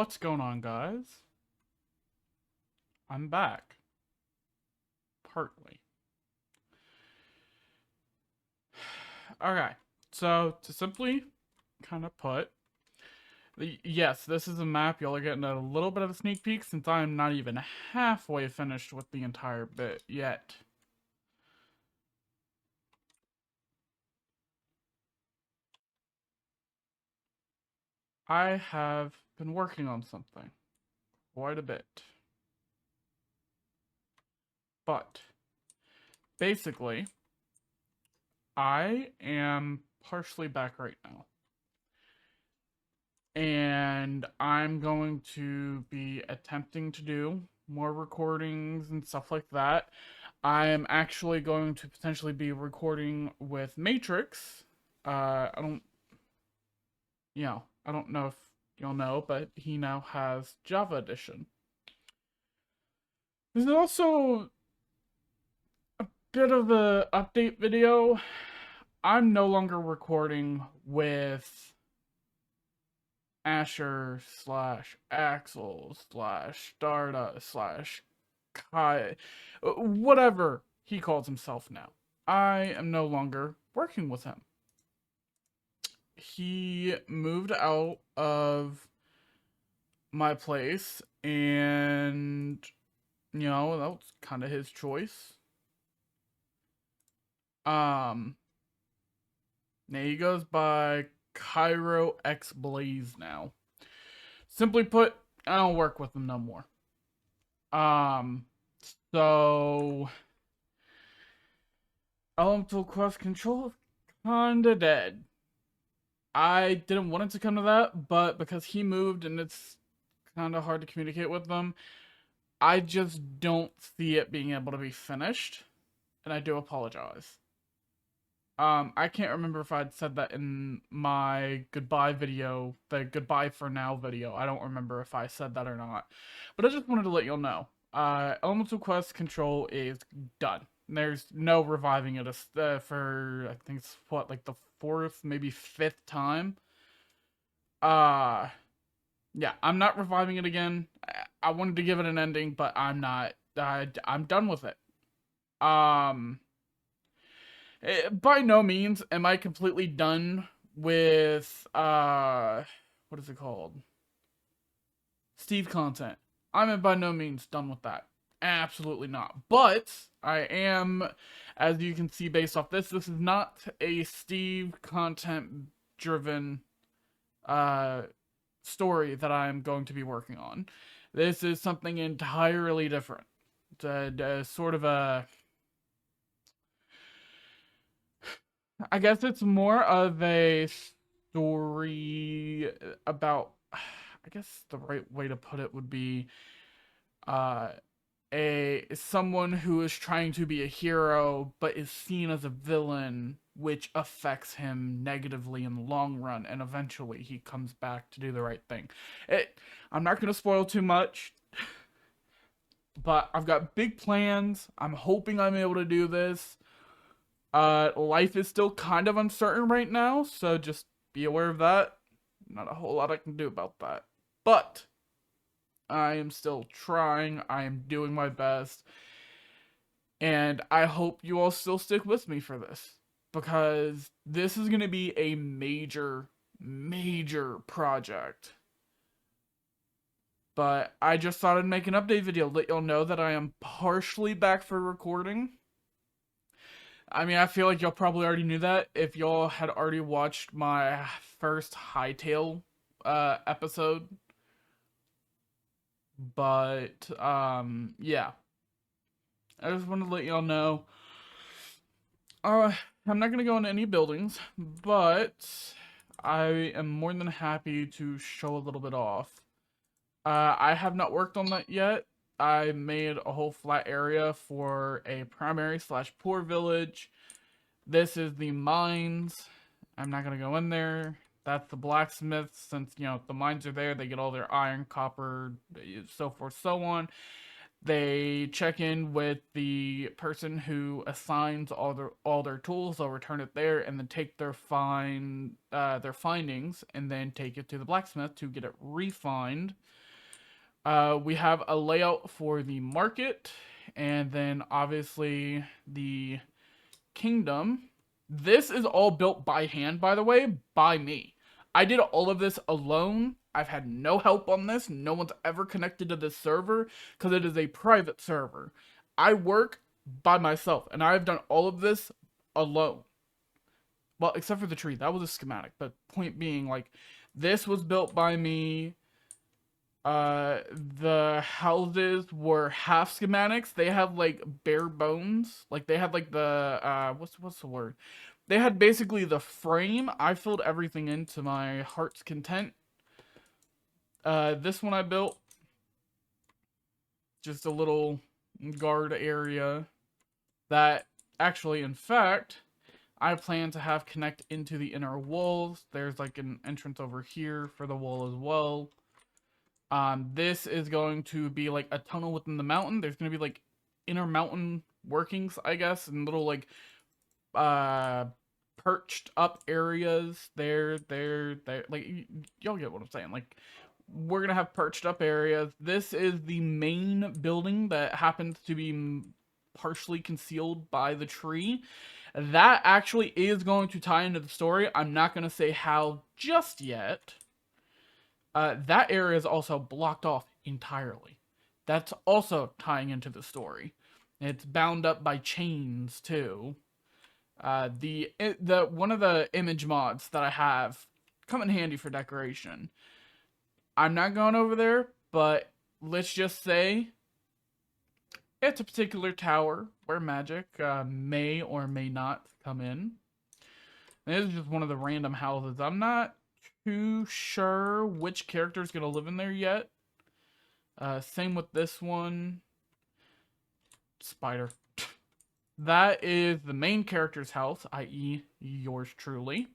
What's going on, guys? I'm back. Partly. Okay, so to simply kind of put, yes, this is a map. Y'all are getting a little bit of a sneak peek since I'm not even halfway finished with the entire bit yet. I have been working on something quite a bit. But basically, I am partially back right now. And I'm going to be attempting to do more recordings and stuff like that. I am actually going to potentially be recording with Matrix. I don't, I don't know if you'll know, but he now has Java Edition. There's also a bit of a update video. I'm no longer recording with Asher slash Axel slash Stardust slash Kai, whatever he calls himself now. I am no longer working with him. He moved out of my place, and that was kind of his choice. Um, Now he goes by Cairo X Blaze now. Simply put, I don't work with him no more. Um, so Elemental Quest Control kinda dead. I didn't want it to come to that, but because he moved and it's kinda hard to communicate with them, I just don't see it being able to be finished, and I do apologize. I can't remember if I'd said that in my goodbye video, the goodbye for now video. I don't remember if I said that or not, but I just wanted to let y'all know. Elemental Quest Control is done. There's no reviving it for, I think it's what, like the fourth, maybe fifth time. Uh, yeah, I'm not reviving it again. I wanted to give it an ending, but I'm not. I'm done with it. Um, by no means am I completely done with what is it called? Steve content. I'm by no means done with that. Absolutely not. But I am, as you can see based off this is not a Steve content driven uh story that I'm going to be working on. This is something entirely different. It's a sort of a, I guess it's more of a story about, I guess the right way to put it would be uh a someone who is trying to be a hero but is seen as a villain, which affects him negatively in the long run, and eventually he comes back to do the right thing. I'm not going to spoil too much, but I've got big plans. I'm hoping I'm able to do this. Life is still kind of uncertain right now, so just be aware of that. Not a whole lot I can do about that. But I am still trying. I am doing my best. And I hope you all still stick with me for this. Because this is going to be a major, major project. But I just thought I'd make an update video, let y'all know that I am partially back for recording. I mean, I feel like y'all probably already knew that if y'all had already watched my first Hytale episode. But yeah. I just wanted to let y'all know. I'm not gonna go into any buildings, but I am more than happy to show a little bit off. I have not worked on that yet. I made a whole flat area for a primary slash poor village. This is the mines. I'm not gonna go in there. That's the blacksmith. Since the mines are there, they get all their iron, copper, so forth, so on. They check in with the person who assigns all their tools. They'll return it there and then take their findings and then take it to the blacksmith to get it refined. We have a layout for the market, and then obviously the kingdom. This is all built by hand, by the way, by me. I did all of this alone. I've had no help on this. No one's ever connected to this server because it is a private server. I work by myself, and I've done all of this alone. Well, except for the tree. That was a schematic. But point being, like, this was built by me. The houses were half schematics. They had like bare bones. Like they had like the what's the word? They had basically the frame. I filled everything into my heart's content. This one I built just a little guard area that actually, in fact, I plan to have connect into the inner walls. There's like an entrance over here for the wall as well. This is going to be like a tunnel within the mountain. There's going to be like inner mountain workings, I guess, and little like perched up areas there. Like y'all get what I'm saying. Like we're gonna have perched up areas. This is the main building that happens to be partially concealed by the tree. That actually is going to tie into the story. I'm not gonna say how just yet. That area is also blocked off entirely. That's also tying into the story. It's bound up by chains too. The one of the image mods that I have come in handy for decoration. I'm not going over there, but let's just say it's a particular tower where magic may or may not come in. And this is just one of the random houses. I'm not too sure which character is going to live in there yet. Same with this one. Spider. That is the main character's house, i.e. yours truly.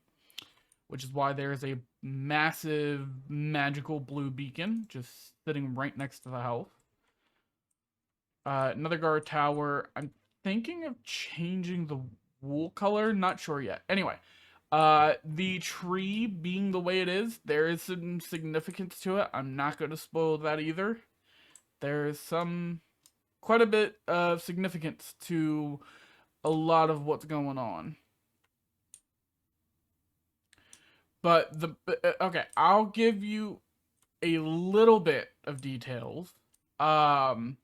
Which is why there's a massive magical blue beacon just sitting right next to the house. Another guard tower. I'm thinking of changing the wool color. Not sure yet. Anyway. The tree being the way it is, there is some significance to it. I'm not going to spoil that either. There is quite a bit of significance to a lot of what's going on. But okay, I'll give you a little bit of details. And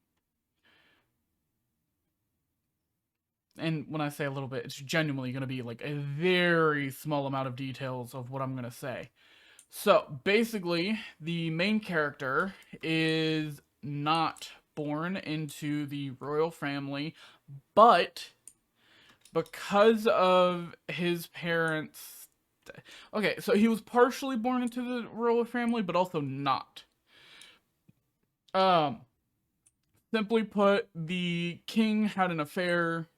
when I say a little bit, it's genuinely going to be like a very small amount of details of what I'm going to say. So, basically, the main character is not born into the royal family, but because of his parents... Okay, so he was partially born into the royal family, but also not. Simply put, the king had an affair,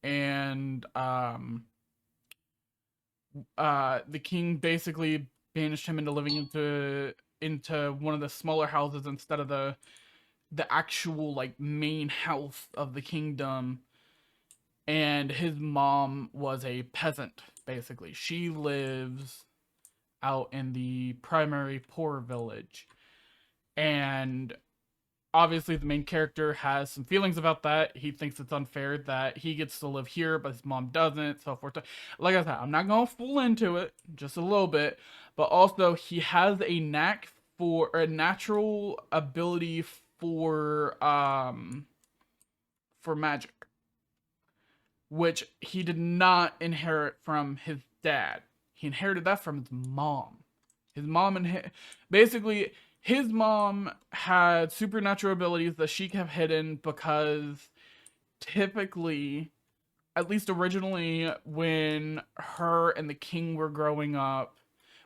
and the king basically banished him into living into one of the smaller houses instead of the actual like main house of the kingdom. And his mom was a peasant, basically. She lives out in the primary poor village. And obviously the main character has some feelings about that. He thinks it's unfair that he gets to live here, but his mom doesn't, so forth. Like I said, I'm not going full into it, just a little bit. But also, he has a knack for, a natural ability for magic. Which he did not inherit from his dad. He inherited that from his mom. His mom and basically his mom had supernatural abilities that she kept hidden because typically, at least originally, when her and the king were growing up,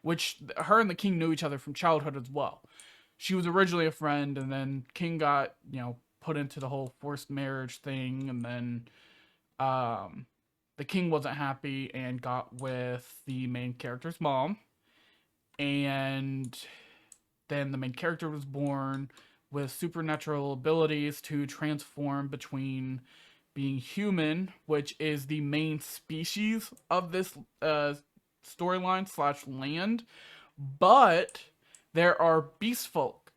which her and the king knew each other from childhood as well. She was originally a friend, and then King got, put into the whole forced marriage thing, and then the king wasn't happy and got with the main character's mom. And then the main character was born with supernatural abilities to transform between being human, which is the main species of this storyline / land, but there are beast folk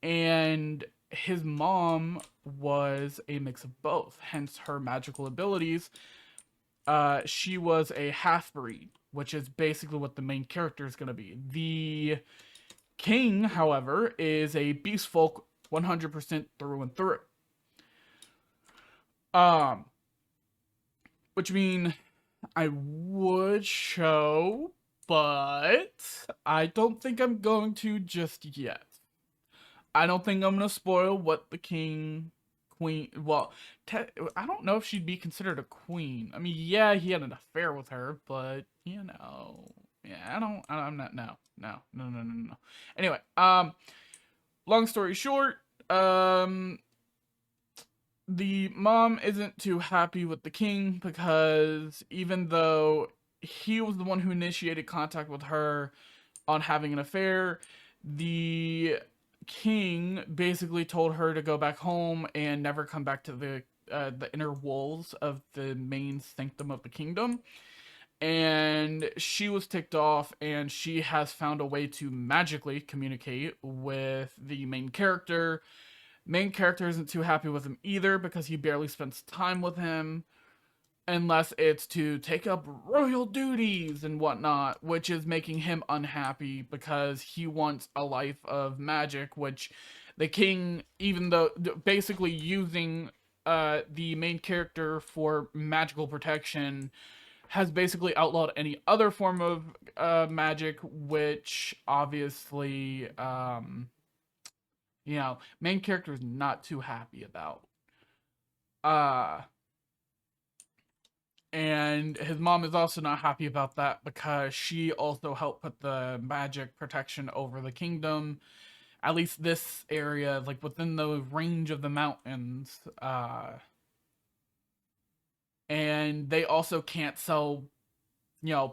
and his mom was a mix of both, hence her magical abilities. She was a half breed, which is basically what the main character is going to be. The king, however, is a beast folk 100% through and through. Um, which mean I would show, but I don't think I'm going to just yet. I don't think I'm gonna spoil what the king, queen. Well, I don't know if she'd be considered a queen. I mean, yeah, he had an affair with her, but yeah, I don't. I'm not. No, no, no, no, no, no. Anyway, long story short, the mom isn't too happy with the king because even though he was the one who initiated contact with her on having an affair, the king basically told her to go back home and never come back to the inner walls of the main sanctum of the kingdom. And she was ticked off, and she has found a way to magically communicate with the main character. Main character isn't too happy with him either because he barely spends time with him unless it's to take up royal duties and whatnot, which is making him unhappy because he wants a life of magic, which the king, even though basically using the main character for magical protection, has basically outlawed any other form of magic, which obviously, main character is not too happy about. Uh, and his mom is also not happy about that because she also helped put the magic protection over the kingdom, at least this area, like within the range of the mountains. And they also can't sell,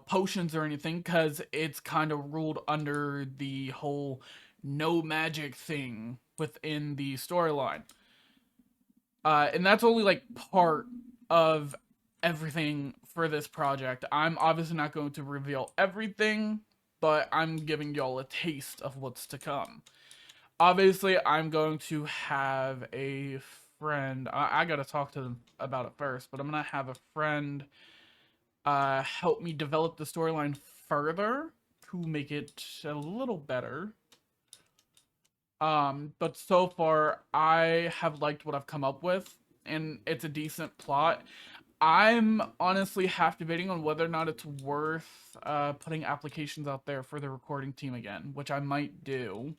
potions or anything because it's kind of ruled under the whole no magic thing within the storyline. And that's only like part of everything for this project. I'm obviously not going to reveal everything, but I'm giving y'all a taste of what's to come. Obviously, I'm going to have a friend. I gotta talk to them about it first, but I'm gonna have a friend help me develop the storyline further to make it a little better. But so far, I have liked what I've come up with, and it's a decent plot. I'm honestly half debating on whether or not it's worth putting applications out there for the recording team again, which I might do.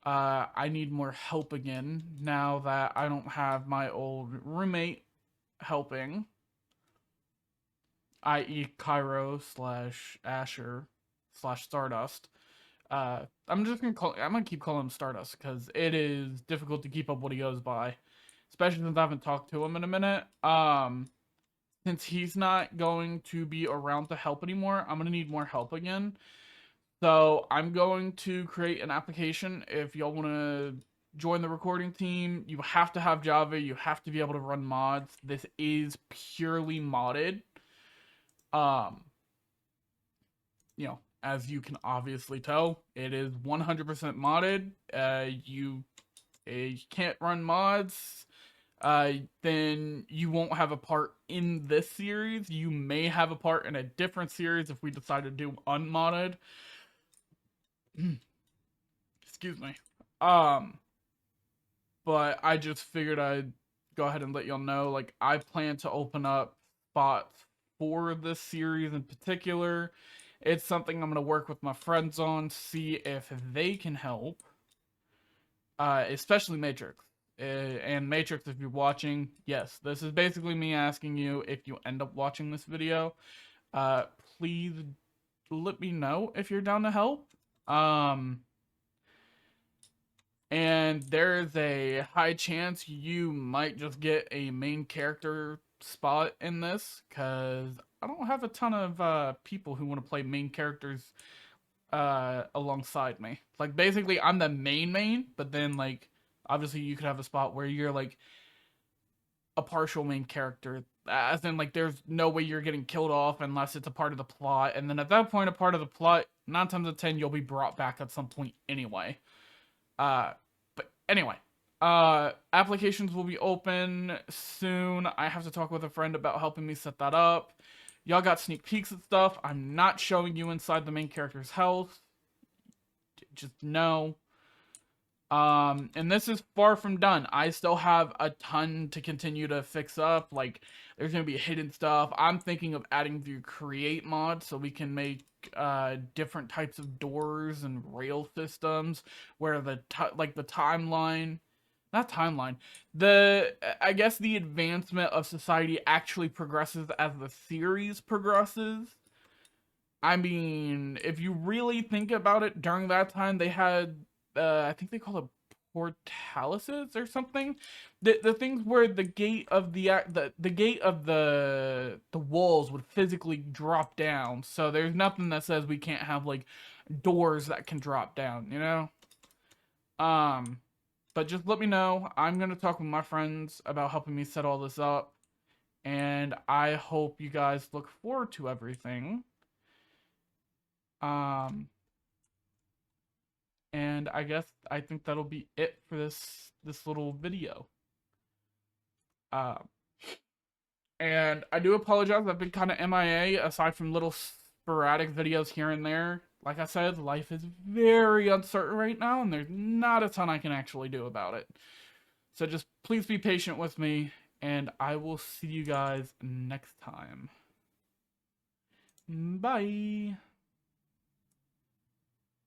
I need more help again now that I don't have my old roommate helping, i.e. Cairo slash Asher slash Stardust. I'm gonna keep calling him Stardust because it is difficult to keep up what he goes by, especially since I haven't talked to him in a minute. Since he's not going to be around to help anymore, I'm gonna need more help again. So I'm going to create an application. If y'all want to join the recording team, you have to have Java. You have to be able to run mods. This is purely modded. Um, as you can obviously tell, it is 100% modded. You can't run mods. Then you won't have a part in this series. You may have a part in a different series if we decide to do unmodded. Excuse me. But I just figured I'd go ahead and let y'all know, like, I plan to open up spots for this series in particular. It's something I'm going to work with my friends on, see if they can help. Especially Matrix. And Matrix, if you're watching, yes, this is basically me asking you, if you end up watching this video, please let me know if you're down to help. And there's a high chance you might just get a main character spot in this, because I don't have a ton of people who want to play main characters alongside me. Like, basically, I'm the main, but then, like, obviously you could have a spot where you're, like, a partial main character. As in, like, there's no way you're getting killed off unless it's a part of the plot. And then at that point, a part of the plot, 9 times out of 10, you'll be brought back at some point anyway. Anyway, applications will be open soon. I have to talk with a friend about helping me set that up. Y'all got sneak peeks and stuff. I'm not showing you inside the main character's house. Just know. And this is far from done. I still have a ton to continue to fix up. Like, there's gonna be hidden stuff. I'm thinking of adding the create mod so we can make different types of doors and rail systems where the timeline, not timeline, the I guess the advancement of society actually progresses as the series progresses. I mean, if you really think about it, during that time they had, I think they call it portalises or something. The things where the gate of the gate of the walls would physically drop down. So there's nothing that says we can't have like doors that can drop down, you know? Um, but just let me know. I'm gonna talk with my friends about helping me set all this up, and I hope you guys look forward to everything. Um, and I think that'll be it for this little video. Uh, and I do apologize. I've been kind of MIA aside from little sporadic videos here and there. Like I said, life is very uncertain right now, and there's not a ton I can actually do about it. So just please be patient with me, and I will see you guys next time. Bye.